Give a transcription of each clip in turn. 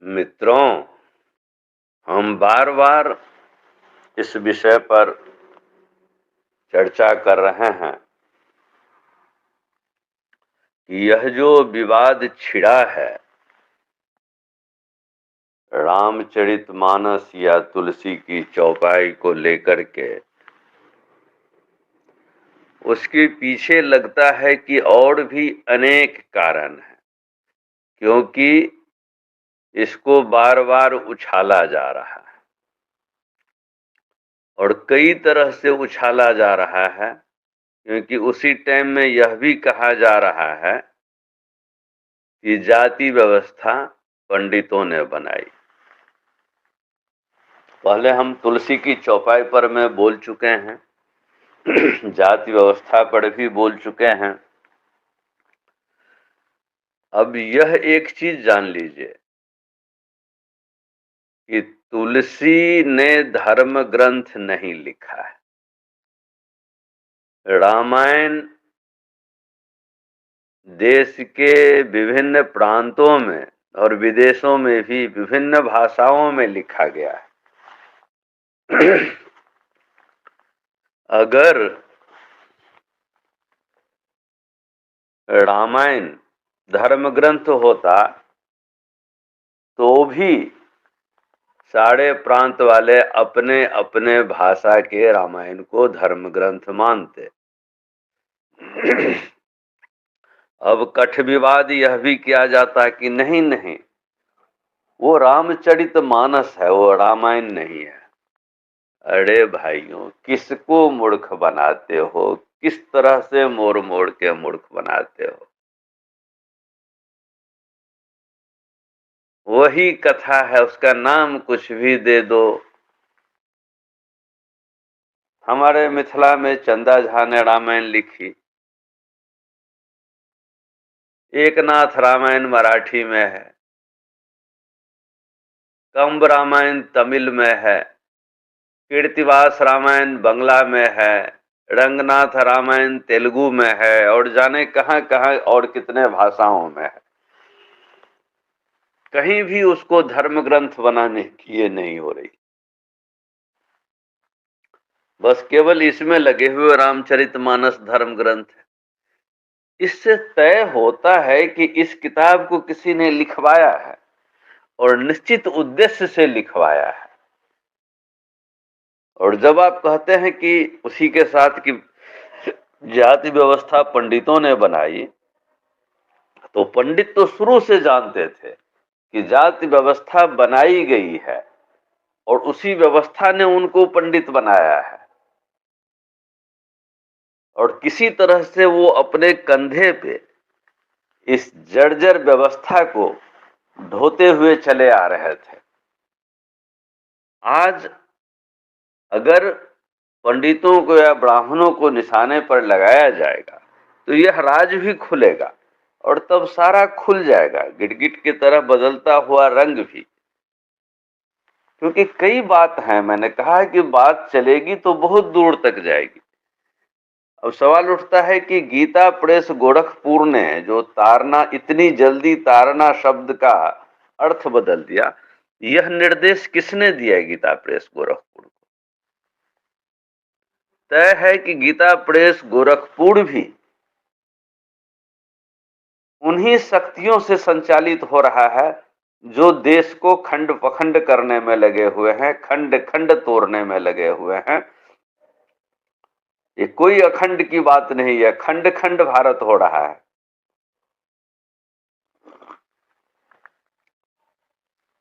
मित्रों, हम बार बार इस विषय पर चर्चा कर रहे हैं कि यह जो विवाद छिड़ा है रामचरितमानस या तुलसी की चौपाई को लेकर के, उसके पीछे लगता है कि और भी अनेक कारण हैं, क्योंकि इसको बार बार उछाला जा रहा है और कई तरह से उछाला जा रहा है, क्योंकि उसी टाइम में यह भी कहा जा रहा है कि जाति व्यवस्था पंडितों ने बनाई। पहले हम तुलसी की चौपाई पर में बोल चुके हैं, जाति व्यवस्था पर भी बोल चुके हैं। अब यह एक चीज जान लीजिए कि तुलसी ने धर्म ग्रंथ नहीं लिखा है। रामायण देश के विभिन्न प्रांतों में और विदेशों में भी विभिन्न भाषाओं में लिखा गया है। अगर रामायण धर्म ग्रंथ होता तो भी सारे प्रांत वाले अपने अपने भाषा के रामायण को धर्म ग्रंथ मानते। अब कठ विवाद यह भी किया जाता कि नहीं नहीं, वो रामचरितमानस है, वो रामायण नहीं है। अरे भाइयों, किसको मूर्ख बनाते हो? किस तरह से मोड़ मोड़ के मूर्ख बनाते हो? वही कथा है, उसका नाम कुछ भी दे दो। हमारे मिथिला में चंदा झा ने रामायण लिखी, एकनाथ रामायण मराठी में है, कंब रामायण तमिल में है, कीर्तिवास रामायण बंगला में है, रंगनाथ रामायण तेलुगु में है और जाने कहां कहां और कितने भाषाओं में है। कहीं भी उसको धर्म ग्रंथ बनाने की ये नहीं हो रही। बस केवल इसमें लगे हुए रामचरितमानस धर्म ग्रंथ है। इससे तय होता है कि इस किताब को किसी ने लिखवाया है और निश्चित उद्देश्य से लिखवाया है। और जब आप कहते हैं कि उसी के साथ कि जाति व्यवस्था पंडितों ने बनाई, तो पंडित तो शुरू से जानते थे कि जाति व्यवस्था बनाई गई है और उसी व्यवस्था ने उनको पंडित बनाया है। और किसी तरह से वो अपने कंधे पे इस जर्जर व्यवस्था को ढोते हुए चले आ रहे थे। आज अगर पंडितों को या ब्राह्मणों को निशाने पर लगाया जाएगा तो यह राज भी खुलेगा और तब सारा खुल जाएगा, गिटगिट की तरह बदलता हुआ रंग भी। क्योंकि कई बात है, मैंने कहा है कि बात चलेगी तो बहुत दूर तक जाएगी। अब सवाल उठता है कि गीता प्रेस गोरखपुर ने जो तारना, इतनी जल्दी तारना शब्द का अर्थ बदल दिया, यह निर्देश किसने दिया गीता प्रेस गोरखपुर को? तय है कि गीता प्रेस गोरखपुर भी उन्हीं शक्तियों से संचालित हो रहा है जो देश को खंड पखंड करने में लगे हुए हैं, खंड खंड तोड़ने में लगे हुए हैं। ये कोई अखंड की बात नहीं है, खंड खंड भारत हो रहा है।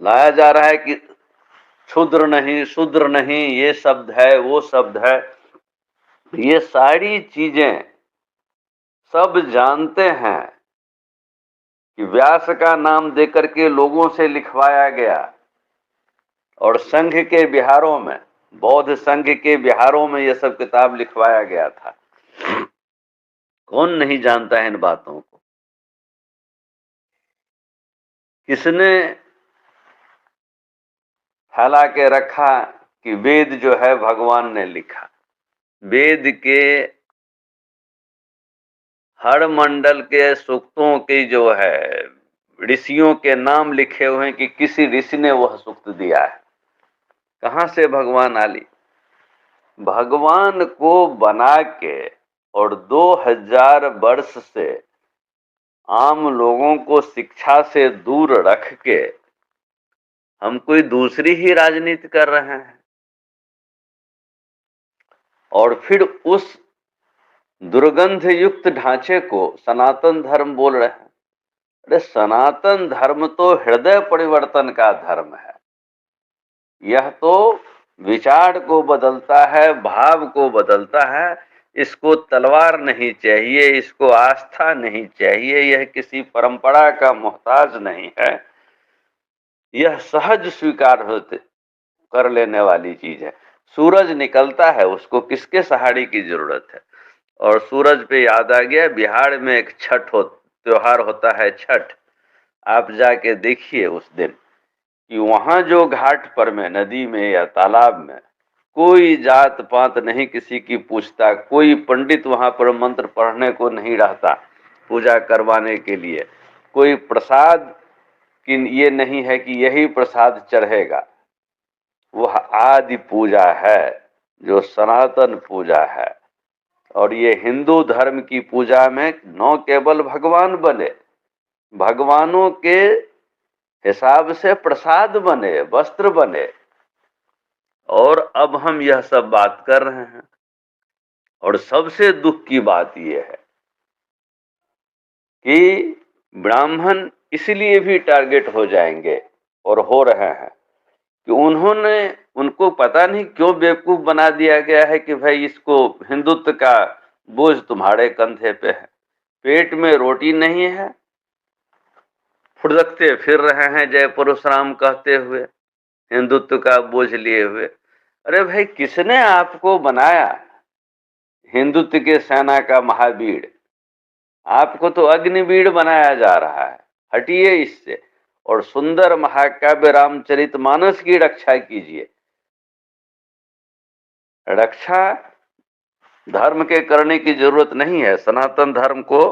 लाया जा रहा है कि क्षुद्र नहीं, शूद्र नहीं, ये शब्द है, वो शब्द है। ये सारी चीजें सब जानते हैं कि व्यास का नाम देकर के लोगों से लिखवाया गया और संघ के बिहारों में, बौद्ध संघ के बिहारों में यह सब किताब लिखवाया गया था। कौन नहीं जानता है इन बातों को? किसने फैला के रखा कि वेद जो है भगवान ने लिखा? वेद के हर मंडल के सूक्तों की जो है ऋषियों के नाम लिखे हुए हैं कि किसी ऋषि ने वह सूक्त दिया है। कहां से भगवान आली? भगवान को बना के और 2000 वर्ष से आम लोगों को शिक्षा से दूर रख के हम कोई दूसरी ही राजनीति कर रहे हैं, और फिर उस दुर्गंध युक्त ढांचे को सनातन धर्म बोल रहे हैं। अरे सनातन धर्म तो हृदय परिवर्तन का धर्म है। यह तो विचार को बदलता है, भाव को बदलता है। इसको तलवार नहीं चाहिए, इसको आस्था नहीं चाहिए, यह किसी परंपरा का मोहताज नहीं है। यह सहज स्वीकार होते कर लेने वाली चीज है। सूरज निकलता है, उसको किसके सहारे की जरूरत है? और सूरज पे याद आ गया, बिहार में एक त्योहार होता है छठ। आप जाके देखिए उस दिन कि वहां जो घाट पर में, नदी में या तालाब में, कोई जात पात नहीं किसी की पूछता, कोई पंडित वहां पर मंत्र पढ़ने को नहीं रहता पूजा करवाने के लिए, कोई प्रसाद कि ये नहीं है कि यही प्रसाद चढ़ेगा। वह आदि पूजा है जो सनातन पूजा है। और ये हिंदू धर्म की पूजा में न केवल भगवान बने, भगवानों के हिसाब से प्रसाद बने, वस्त्र बने, और अब हम यह सब बात कर रहे हैं। और सबसे दुख की बात यह है कि ब्राह्मण इसलिए भी टारगेट हो जाएंगे और हो रहे हैं कि उनको पता नहीं क्यों बेवकूफ बना दिया गया है कि भाई इसको हिंदुत्व का बोझ तुम्हारे कंधे पे है। पेट में रोटी नहीं है, फुदकते फिर रहे हैं जय परशुराम कहते हुए, हिंदुत्व का बोझ लिए हुए। अरे भाई किसने आपको बनाया हिंदुत्व के सेना का महावीर? आपको तो अग्निवीर बनाया जा रहा है। हटिए इससे और सुंदर महाकाव्य रामचरितमानस की रक्षा कीजिए। रक्षा धर्म के करने की जरूरत नहीं है। सनातन धर्म को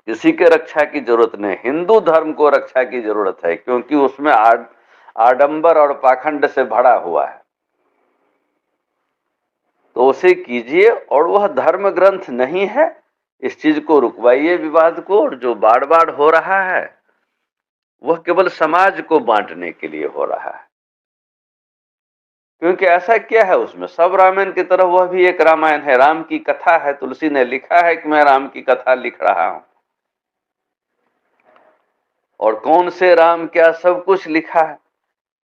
किसी के रक्षा की जरूरत नहीं, हिंदू धर्म को रक्षा की जरूरत है, क्योंकि उसमें आडंबर और पाखंड से भरा हुआ है। तो उसे कीजिए, और वह धर्म ग्रंथ नहीं है। इस चीज को रुकवाइए, विवाद को। और जो बार बार हो रहा है वह केवल समाज को बांटने के लिए हो रहा है। क्योंकि ऐसा क्या है उसमें? सब रामायण की तरह वह भी एक रामायण है, राम की कथा है। तुलसी ने लिखा है कि मैं राम की कथा लिख रहा हूं, और कौन से राम क्या सब कुछ लिखा है।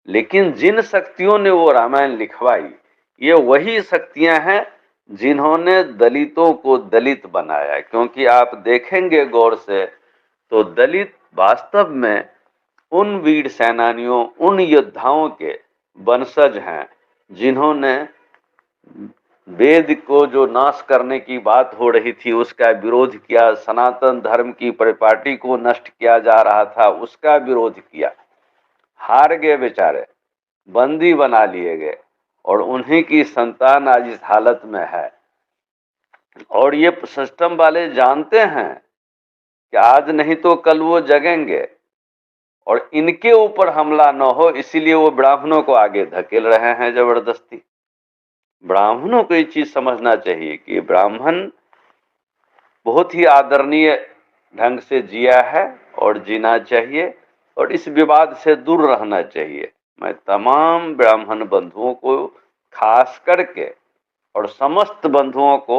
लेकिन जिन शक्तियों ने वो रामायण लिखवाई, ये वही शक्तियां हैं जिन्होंने दलितों को दलित बनाया। क्योंकि आप देखेंगे गौर से तो दलित वास्तव में उन वीर सेनानियों, उन योद्धाओं के वंशज हैं जिन्होंने वेद को जो नाश करने की बात हो रही थी उसका विरोध किया, सनातन धर्म की परिपाटी को नष्ट किया जा रहा था उसका विरोध किया। हार गए बेचारे, बंदी बना लिए गए, और उन्हीं की संतान आज इस हालत में है। और ये सिस्टम वाले जानते हैं कि आज नहीं तो कल वो जगेंगे, और इनके ऊपर हमला न हो इसीलिए वो ब्राह्मणों को आगे धकेल रहे हैं जबरदस्ती। ब्राह्मणों को ये चीज समझना चाहिए कि ब्राह्मण बहुत ही आदरणीय ढंग से जिया है और जीना चाहिए, और इस विवाद से दूर रहना चाहिए। मैं तमाम ब्राह्मण बंधुओं को खास करके और समस्त बंधुओं को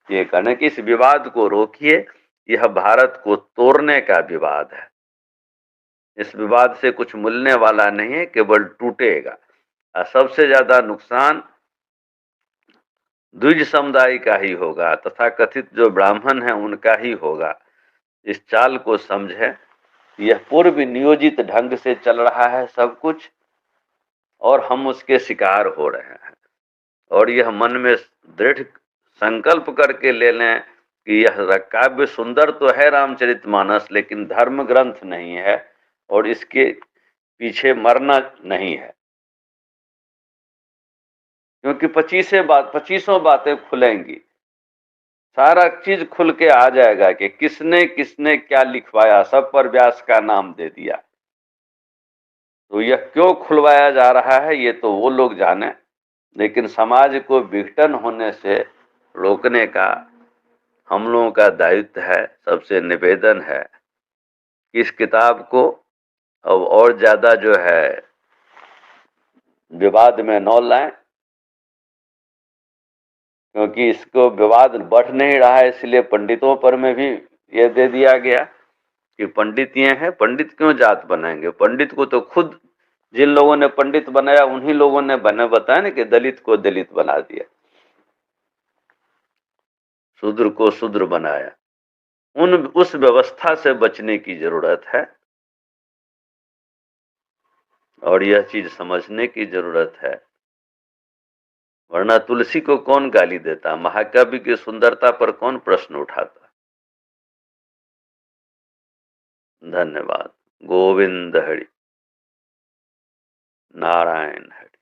ये कहना कि इस विवाद को रोकिए। यह भारत को तोड़ने का विवाद है। इस विवाद से कुछ मिलने वाला नहीं है, केवल टूटेगा। और सबसे ज्यादा नुकसान द्विज समुदाय का ही होगा, तथा कथित जो ब्राह्मण है उनका ही होगा। इस चाल को समझे, यह पूर्व नियोजित ढंग से चल रहा है सब कुछ, और हम उसके शिकार हो रहे हैं। और यह मन में दृढ़ संकल्प करके ले लें कि यह काव्य सुंदर तो है रामचरितमानस, लेकिन धर्म ग्रंथ नहीं है, और इसके पीछे मरना नहीं है। क्योंकि 25 बातें खुलेंगी। सारा चीज खुल के आ जाएगा कि किसने किसने क्या लिखवाया, सब पर व्यास का नाम दे दिया। तो यह क्यों खुलवाया जा रहा है ये तो वो लोग जाने, लेकिन समाज को विघटन होने से रोकने का हम लोगों का दायित्व है। सबसे निवेदन है कि इस किताब को अब और ज्यादा जो है विवाद में न लाएं, क्योंकि इसको विवाद बढ़ नहीं रहा है, इसलिए पंडितों पर में भी ये दे दिया गया कि पंडित ये हैं, पंडित क्यों जात बनाएंगे। पंडित को तो खुद जिन लोगों ने पंडित बनाया उन्हीं लोगों ने बने बताया ना कि दलित को दलित बना दिया, शूद्र को शूद्र बनाया। उस व्यवस्था से बचने की जरूरत है और यह चीज समझने की जरूरत है। वरना तुलसी को कौन गाली देता, महाकाव्य की सुंदरता पर कौन प्रश्न उठाता। धन्यवाद। गोविंद हरि, नारायण हरि।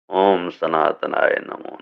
ओम सनातनाय नमो।